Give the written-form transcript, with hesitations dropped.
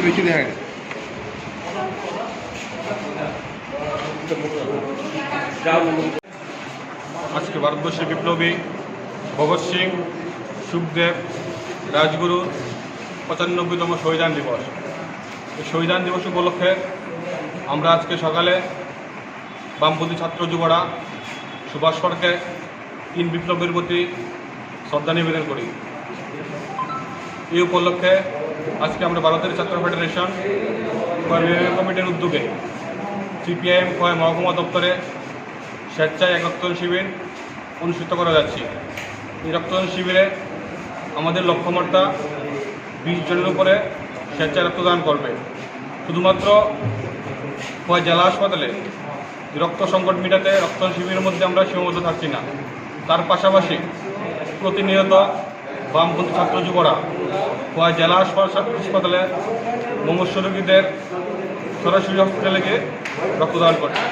বেশি দেখা গেছে। আজকে ভারতবর্ষের বিপ্লবী ভগৎ সিং, সুখদেব, রাজগুরুর 95তম শহীদান দিবস। এই শহীদান দিবস উপলক্ষে আমরা আজকে সকালে বামপন্থী ছাত্র যুবরা সুভাষ পার্কে 3 বিপ্লবের প্রতি শ্রদ্ধা নিবেদন করি। এই উপলক্ষে আজকে আমরা ভারতের ছাত্র ফেডারেশন কমিটির উদ্যোগে সিপিআইএম খোয়াই মহকুমা দপ্তরে স্বেচ্ছায় এক রক্তদান শিবির অনুষ্ঠিত করা যাচ্ছে। এই রক্তদান শিবিরে আমাদের লক্ষ্যমাত্রা 20 জনের উপরে স্বেচ্ছায় রক্তদান করবে। শুধুমাত্র খোয়াই জেলা হাসপাতালে রক্ত সংকট মেটাতে রক্তদান শিবিরের মধ্যে আমরা সীমাবদ্ধ থাকছি না, তার পাশাপাশি প্রতিনিয়ত বামপন্থী ছাত্র যুবরা খোয়াই জেলা হাসপাতালে মুমূর্ষু রোগীদের সরাসরি হসপিটালে গিয়ে রক্তদান করছে।